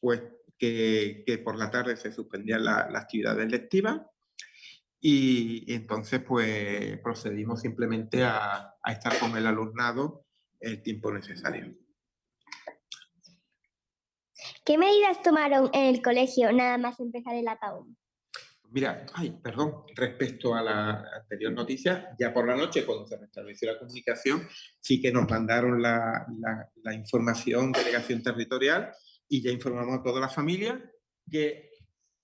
pues, que por la tarde se suspendían las actividades lectivas y entonces pues procedimos simplemente a estar con el alumnado el tiempo necesario. ¿Qué medidas tomaron en el colegio nada más empezar el apagón? Mira, respecto a la anterior noticia, ya por la noche cuando se restableció la comunicación, sí que nos mandaron la información delegación territorial y ya informamos a toda la familia que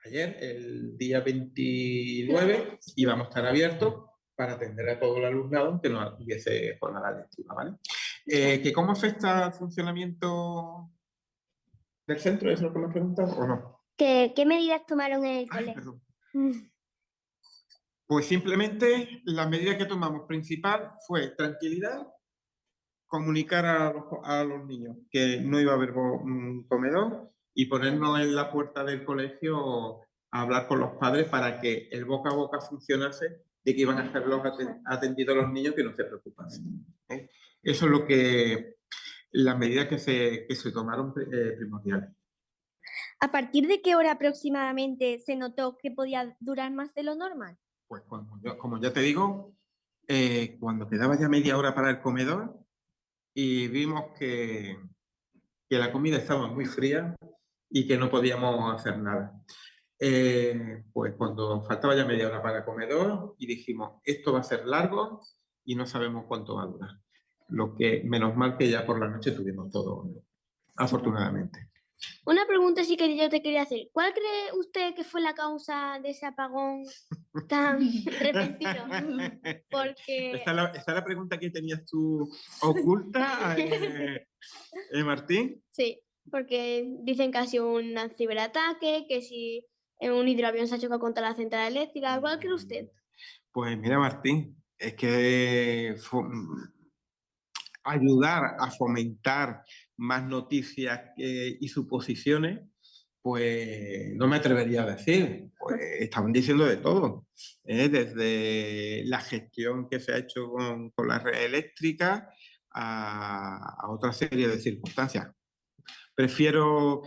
ayer, el día 29, íbamos a estar abiertos para atender a todo el alumnado que no hubiese jornada lectiva, ¿vale? ¿Que cómo afecta al funcionamiento del centro? ¿Es lo que me has preguntado o no? ¿Qué medidas tomaron en el colegio? Pues simplemente la medida que tomamos principal fue tranquilidad, comunicar a los niños que no iba a haber comedor y ponernos en la puerta del colegio a hablar con los padres para que el boca a boca funcionase de que iban a ser los atendidos los niños, que no se preocupasen. Eso es lo que las medidas que se tomaron primordiales. ¿A partir de qué hora aproximadamente se notó que podía durar más de lo normal? Pues como ya te digo, cuando quedaba ya media hora para el comedor y vimos que la comida estaba muy fría y que no podíamos hacer nada. pues cuando faltaba ya media hora para el comedor y dijimos, esto va a ser largo y no sabemos cuánto va a durar. Lo que, menos mal que ya por la noche tuvimos todo, afortunadamente. Una pregunta sí que yo te quería hacer. ¿Cuál cree usted que fue la causa de ese apagón tan repentino? Porque ¿Esta es la pregunta que tenías tú oculta, Martín? sí, porque dicen que ha sido un ciberataque, que si un hidroavión se ha chocado contra la central eléctrica. ¿Cuál cree usted? Pues mira, Martín, es que ayudar a fomentar más noticias y suposiciones, pues no me atrevería a decir. Pues estaban diciendo de todo, desde la gestión que se ha hecho con la red eléctrica a otra serie de circunstancias. Prefiero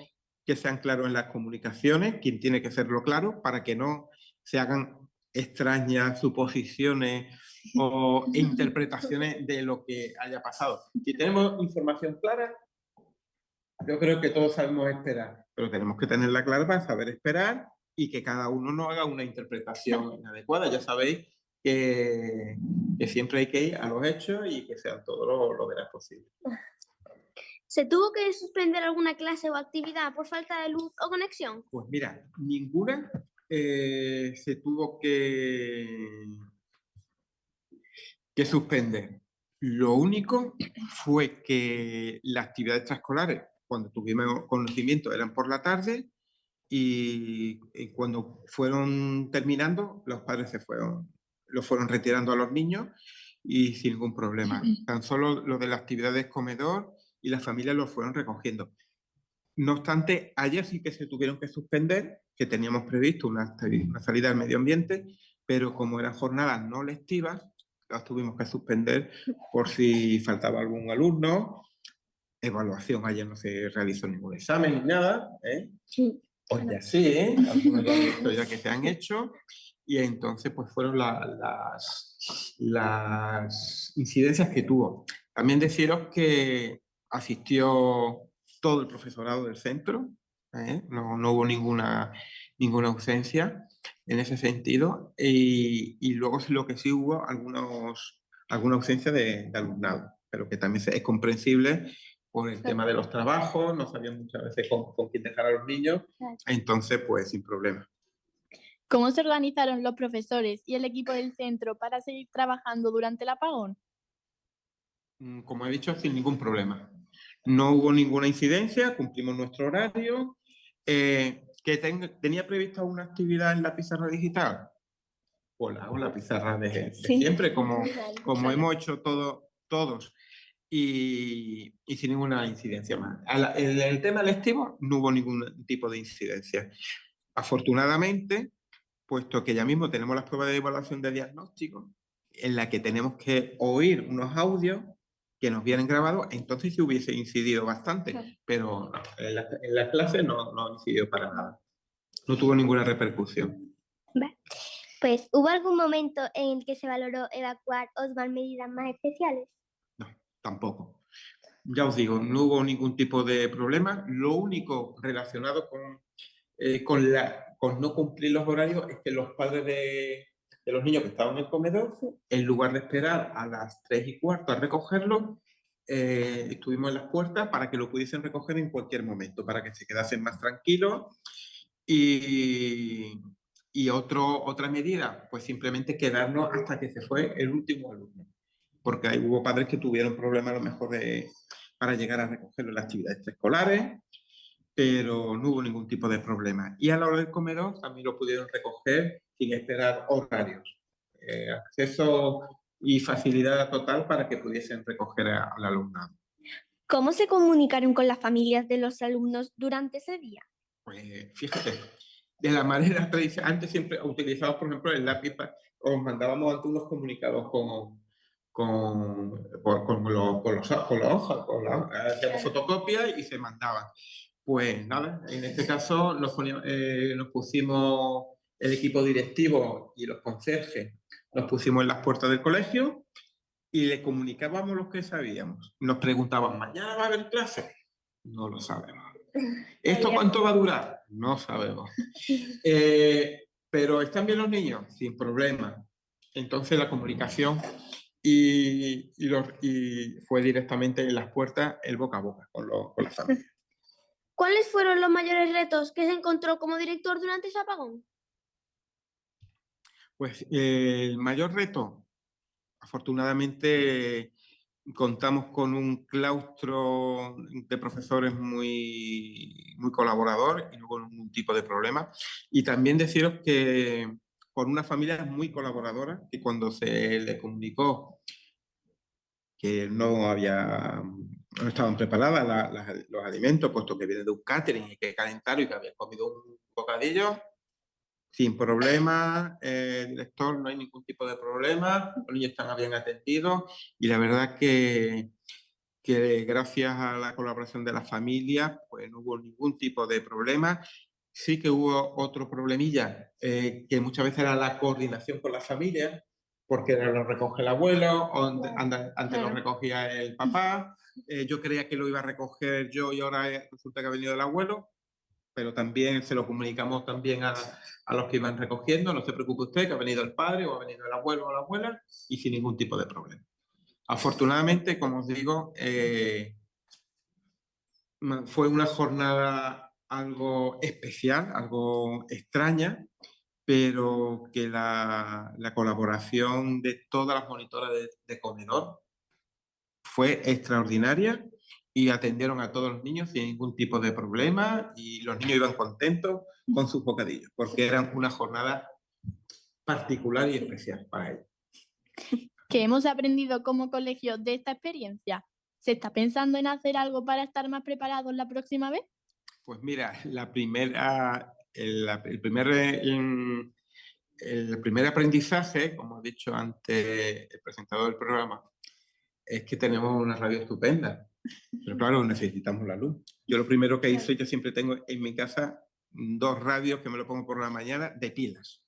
que sean claros en las comunicaciones, quien tiene que serlo claro, para que no se hagan extrañas suposiciones o interpretaciones de lo que haya pasado. Si tenemos información clara, yo creo que todos sabemos esperar, pero tenemos que tenerla clara para saber esperar y que cada uno no haga una interpretación inadecuada. Ya sabéis que siempre hay que ir a los hechos y que sean todo lo veraz posible. ¿Se tuvo que suspender alguna clase o actividad por falta de luz o conexión? Pues mira, ninguna se tuvo que suspender. Lo único fue que las actividades extraescolares, cuando tuvimos conocimiento, eran por la tarde y cuando fueron terminando, los padres los fueron retirando a los niños y sin ningún problema. Tan solo lo de las actividades comedor y las familias los fueron recogiendo. No obstante, ayer sí que se tuvieron que suspender, que teníamos previsto una salida al medio ambiente, pero como eran jornadas no lectivas, las tuvimos que suspender por si faltaba algún alumno. Evaluación, ayer no se realizó ningún examen ni nada, Sí. Hoy ya sí, algunos ya he visto ya que se han hecho, y entonces pues fueron las incidencias que tuvo. También deciros que asistió todo el profesorado del centro, no hubo ninguna ausencia en ese sentido, y luego lo que sí hubo alguna ausencia de alumnado, pero que también es comprensible por el tema de los trabajos, no sabían muchas veces con quién dejar a los niños, entonces pues sin problema. ¿Cómo se organizaron los profesores y el equipo del centro para seguir trabajando durante el apagón? Como he dicho, sin ningún problema. No hubo ninguna incidencia, cumplimos nuestro horario. ¿Tenía prevista una actividad en la pizarra digital? Pues la hago en la pizarra de siempre, como hemos hecho todos. Y sin ninguna incidencia más. En el tema lectivo no hubo ningún tipo de incidencia. Afortunadamente, puesto que ya mismo tenemos las pruebas de evaluación de diagnóstico, en la que tenemos que oír unos audios que nos vienen grabados, entonces sí hubiese incidido bastante, pero no, en la clase no incidió para nada. No tuvo ninguna repercusión. Pues, ¿hubo algún momento en el que se valoró evacuar o tomar medidas más especiales? No, tampoco. Ya os digo, no hubo ningún tipo de problema. Lo único relacionado con no cumplir los horarios es que los padres de los niños que estaban en el comedor, en lugar de esperar a las 3:15 a recogerlo, estuvimos en las puertas para que lo pudiesen recoger en cualquier momento, para que se quedasen más tranquilos. Y otra medida, pues simplemente quedarnos hasta que se fue el último alumno, porque ahí hubo padres que tuvieron problemas a lo mejor para llegar a recogerlo en las actividades extraescolares, pero no hubo ningún tipo de problema. Y a la hora del comedor también lo pudieron recoger sin esperar horarios. Acceso y facilidad total para que pudiesen recoger al alumnado. ¿Cómo se comunicaron con las familias de los alumnos durante ese día? Pues fíjate, de la manera tradicional, antes siempre utilizábamos, por ejemplo, el lápiz, os mandábamos antes unos comunicados con las hojas, hacíamos fotocopias y se mandaban. Pues nada, en este caso nos pusimos el equipo directivo y los conserjes, nos pusimos en las puertas del colegio y le comunicábamos lo que sabíamos. Nos preguntaban, ¿mañana va a haber clase? No lo sabemos. ¿Esto cuánto va a durar? No sabemos. Pero ¿están bien los niños? Sin problema. Entonces la comunicación y fue directamente en las puertas, el boca a boca con la familia. ¿Cuáles fueron los mayores retos que se encontró como director durante ese apagón? Pues el mayor reto, afortunadamente, contamos con un claustro de profesores muy colaborador y no con ningún tipo de problema. Y también deciros que con una familia muy colaboradora, que cuando se le comunicó que no estaban preparadas los alimentos, puesto que vienen de un catering y que calentar y que habían comido un bocadillo, sin problema, director, no hay ningún tipo de problema, los niños están bien atendidos y la verdad que gracias a la colaboración de las familias, pues no hubo ningún tipo de problema. Sí que hubo otro problemilla, que muchas veces era la coordinación con las familias, porque lo recoge el abuelo, o antes lo recogía el papá, yo creía que lo iba a recoger yo y ahora resulta que ha venido el abuelo, pero también se lo comunicamos también a los que iban recogiendo, no se preocupe usted que ha venido el padre o ha venido el abuelo o la abuela y sin ningún tipo de problema. Afortunadamente, como os digo, fue una jornada algo especial, algo extraña, pero que la colaboración de todas las monitoras de comedor fue extraordinaria y atendieron a todos los niños sin ningún tipo de problema y los niños iban contentos con sus bocadillos, porque era una jornada particular y especial para ellos. ¿Qué hemos aprendido como colegio de esta experiencia? ¿Se está pensando en hacer algo para estar más preparados la próxima vez? Pues mira, el primer aprendizaje, como ha dicho antes el presentador del programa, es que tenemos una radio estupenda. Pero claro, necesitamos la luz. Yo lo primero que hice, yo siempre tengo en mi casa 2 radios que me lo pongo por la mañana de pilas.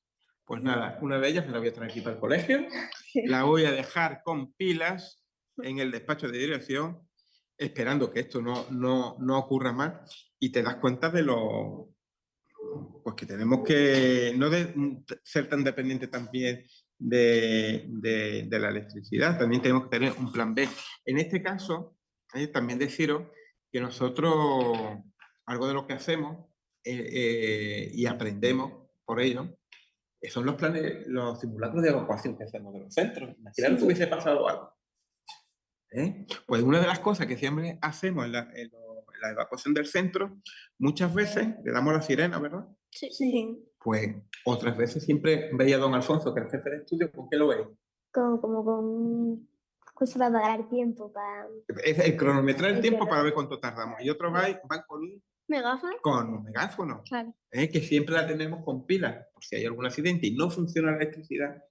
Pues nada, una de ellas me la voy a traer aquí para el colegio, la voy a dejar con pilas en el despacho de dirección, esperando que esto no ocurra más, y te das cuenta de pues que tenemos que no ser tan dependientes también de la electricidad, también tenemos que tener un plan B. En este caso, también deciros que nosotros, algo de lo que hacemos y aprendemos por ello, son los simulacros de evacuación que hacemos de los centros. Imaginaros que hubiese pasado algo. Pues una de las cosas que siempre hacemos en la evacuación del centro, muchas veces le damos la sirena, ¿verdad? Sí. Pues otras veces siempre veía a don Alfonso, que era el jefe de estudio, ¿con qué lo veis? Como con cosa para pagar el tiempo. Es el cronometrar el tiempo para ver cuánto tardamos. Y otros van con un megáfono, Claro. Que siempre la tenemos con pilas, por si hay algún accidente y no funciona la electricidad,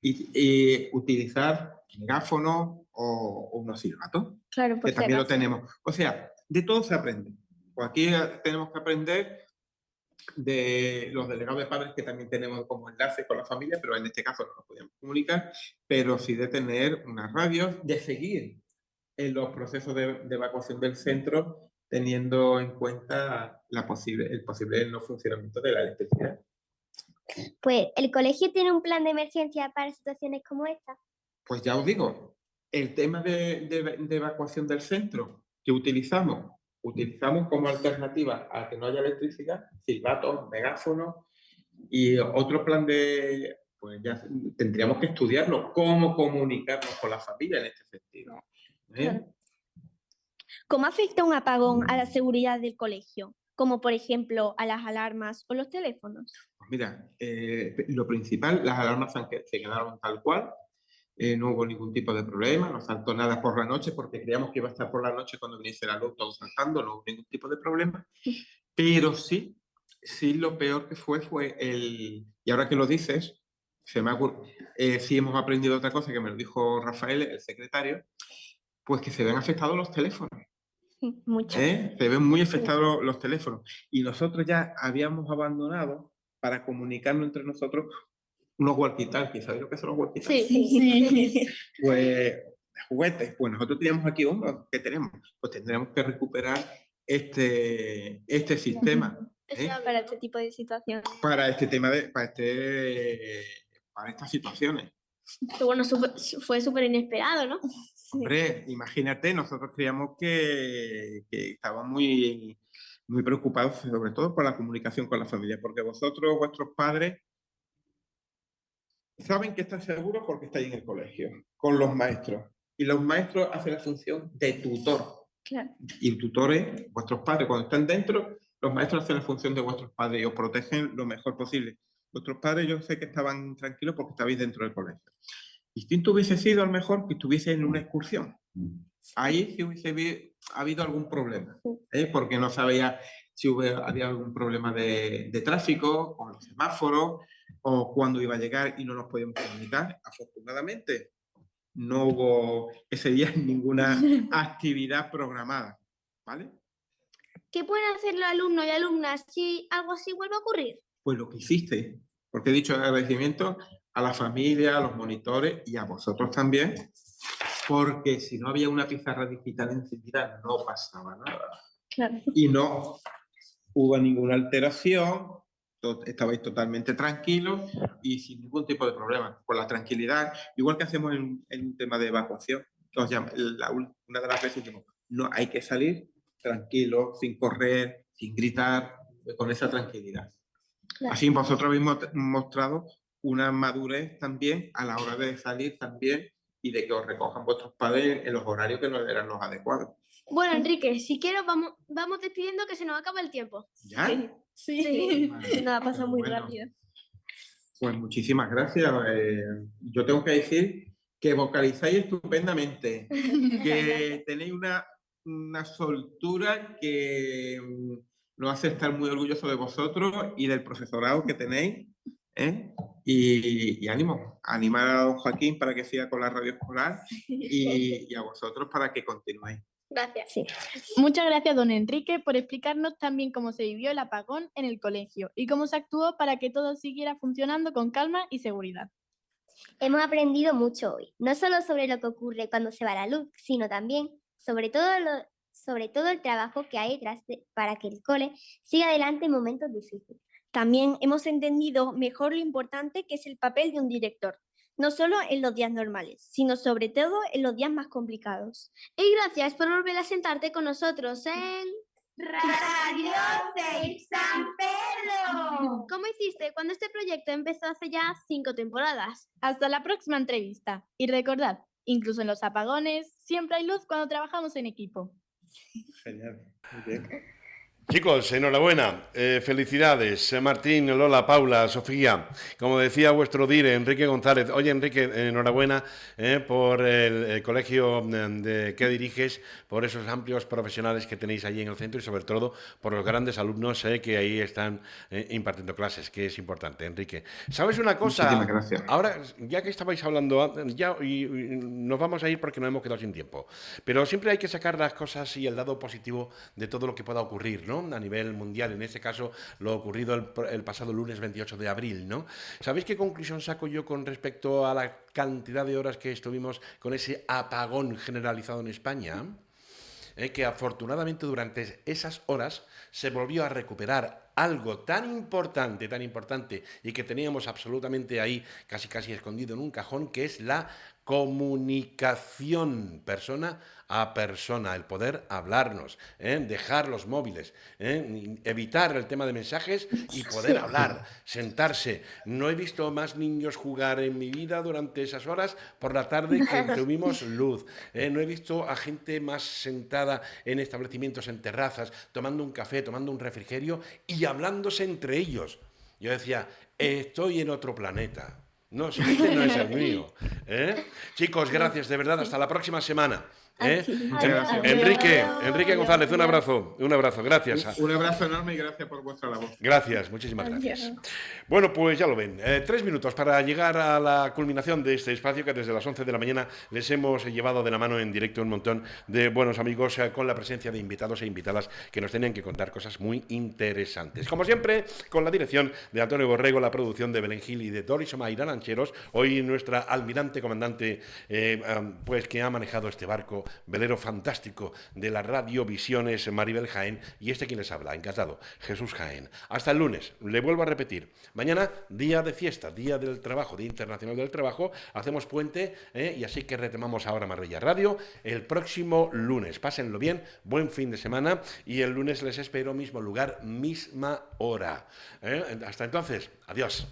y utilizar megáfono o unos silbatos, Claro, que también lo tenemos. O sea, de todo se aprende. Pues aquí tenemos que aprender de los delegados de padres que también tenemos como enlace con la familia, pero en este caso no nos podíamos comunicar, pero sí de tener unas radios, de seguir en los procesos de evacuación del centro, teniendo en cuenta el posible no funcionamiento de la electricidad. Pues, ¿el colegio tiene un plan de emergencia para situaciones como esta? Pues ya os digo, el tema de evacuación del centro que utilizamos como alternativa a que no haya electricidad, silbatos, megáfonos, y otro plan pues ya tendríamos que estudiarlo, cómo comunicarnos con la familia en este sentido. Claro. ¿Cómo afecta un apagón a la seguridad del colegio? Como por ejemplo a las alarmas o los teléfonos. Pues mira, lo principal, las alarmas se quedaron tal cual, no hubo ningún tipo de problema, no saltó nada por la noche porque creíamos que iba a estar por la noche cuando viniese la luz todo saltando, no hubo ningún tipo de problema, pero sí lo peor que fue y ahora que lo dices, sí hemos aprendido otra cosa que me lo dijo Rafael, el secretario, pues que se ven afectados los teléfonos. Mucho. Se ven muy afectados los teléfonos. Y nosotros ya habíamos abandonado para comunicarnos entre nosotros unos walkie-talkies. ¿Sabéis lo que son los walkie-talkies? Sí. Pues juguetes. Pues nosotros teníamos aquí uno que tenemos. Pues tendremos que recuperar este sistema. Para este tipo de situaciones. Para este tema para estas situaciones. Que bueno, fue súper inesperado, ¿no? Hombre, imagínate, nosotros creíamos que estaban muy, muy preocupados, sobre todo por la comunicación con la familia, porque vosotros, vuestros padres, saben que están seguros porque estáis en el colegio, con los maestros. Y los maestros hacen la función de tutor. Claro. Y tutores, vuestros padres, cuando están dentro, los maestros hacen la función de vuestros padres y os protegen lo mejor posible. Vuestros padres, yo sé que estaban tranquilos porque estabais dentro del colegio. Distinto hubiese sido, a lo mejor, que estuviese en una excursión. Ahí sí hubiese habido algún problema, porque no sabía si había algún problema de tráfico, o los semáforos, o cuándo iba a llegar y no nos podíamos comunicar. Afortunadamente, no hubo ese día ninguna actividad programada, ¿vale? ¿Qué pueden hacer los alumnos y alumnas si algo así vuelve a ocurrir? Pues lo que hiciste, porque he dicho agradecimiento a la familia, a los monitores y a vosotros también, porque si no había una pizarra digital encendida no pasaba nada. Claro. Y no hubo ninguna alteración, estabais totalmente tranquilos y sin ningún tipo de problema, con la tranquilidad, igual que hacemos en un tema de evacuación. Entonces, una de las veces dijimos, no, hay que salir tranquilo, sin correr, sin gritar, con esa tranquilidad. Claro. Así vosotros habéis mostrado una madurez también a la hora de salir también y de que os recojan vuestros padres en los horarios que no eran los adecuados. Bueno, Enrique, si quieres vamos despidiendo que se nos acaba el tiempo. ¿Ya? Sí. Vale. Nada, pasa muy Bueno, rápido. Pues muchísimas gracias. Yo tengo que decir que vocalizáis estupendamente, que tenéis una soltura que nos hace estar muy orgullosos de vosotros y del profesorado que tenéis. Y ánimo, animar a don Joaquín para que siga con la radio escolar y a vosotros para que continuéis. Gracias. Sí. Muchas gracias, don Enrique, por explicarnos también cómo se vivió el apagón en el colegio y cómo se actuó para que todo siguiera funcionando con calma y seguridad. Hemos aprendido mucho hoy, no solo sobre lo que ocurre cuando se va la luz, sino también sobre todo el trabajo que hay detrás para que el cole siga adelante en momentos difíciles. También hemos entendido mejor lo importante que es el papel de un director, no solo en los días normales, sino sobre todo en los días más complicados. Y gracias por volver a sentarte con nosotros en Radio 6 San Pedro. ¿Cómo hiciste cuando este proyecto empezó hace ya 5 temporadas? Hasta la próxima entrevista. Y recordad, incluso en los apagones, siempre hay luz cuando trabajamos en equipo. Genial, muy bien. Chicos, enhorabuena, felicidades, Martín, Lola, Paula, Sofía, como decía vuestro dire, Enrique González. Oye, Enrique, enhorabuena por el colegio que diriges, por esos amplios profesionales que tenéis allí en el centro y sobre todo por los grandes alumnos que ahí están impartiendo clases, que es importante, Enrique. ¿Sabes una cosa? Muchísimas gracias. Ahora, ya que estabais hablando, y nos vamos a ir porque nos hemos quedado sin tiempo, pero siempre hay que sacar las cosas y el lado positivo de todo lo que pueda ocurrir, ¿no? A nivel mundial, en este caso lo ocurrido el pasado lunes 28 de abril, ¿no? ¿Sabéis qué conclusión saco yo con respecto a la cantidad de horas que estuvimos con ese apagón generalizado en España? Que afortunadamente durante esas horas se volvió a recuperar algo tan importante y que teníamos absolutamente ahí casi escondido en un cajón, que es la comunicación persona a persona, el poder hablarnos, dejar los móviles, evitar el tema de mensajes y poder hablar, sentarse. No he visto más niños jugar en mi vida durante esas horas por la tarde que tuvimos luz. No he visto a gente más sentada en establecimientos, en terrazas, tomando un café, tomando un refrigerio y hablándose entre ellos. Yo decía, estoy en otro planeta. No, si este no es el mío. Chicos, gracias, de verdad, hasta la próxima semana. Enrique González, un abrazo, gracias. Un abrazo enorme y gracias por vuestra labor. Gracias, muchísimas gracias. Bueno, pues ya lo ven, 3 minutos para llegar a la culminación de este espacio que desde las 11 de la mañana les hemos llevado de la mano en directo un montón de buenos amigos con la presencia de invitados e invitadas que nos tenían que contar cosas muy interesantes. Como siempre, con la dirección de Antonio Borrego, la producción de Belén Gil y de Doris Omaira. lancheros, hoy nuestra almirante comandante, pues que ha manejado este barco velero fantástico de la Radio Visiones, Maribel Jaén, y este quien les habla, encantado, Jesús Jaén. Hasta el lunes, le vuelvo a repetir, mañana día de fiesta, día del trabajo, Día Internacional del Trabajo, hacemos puente, y así que retomamos ahora Marbella Radio el próximo lunes. Pásenlo bien, buen fin de semana, y el lunes les espero, mismo lugar, misma hora. Hasta entonces, adiós.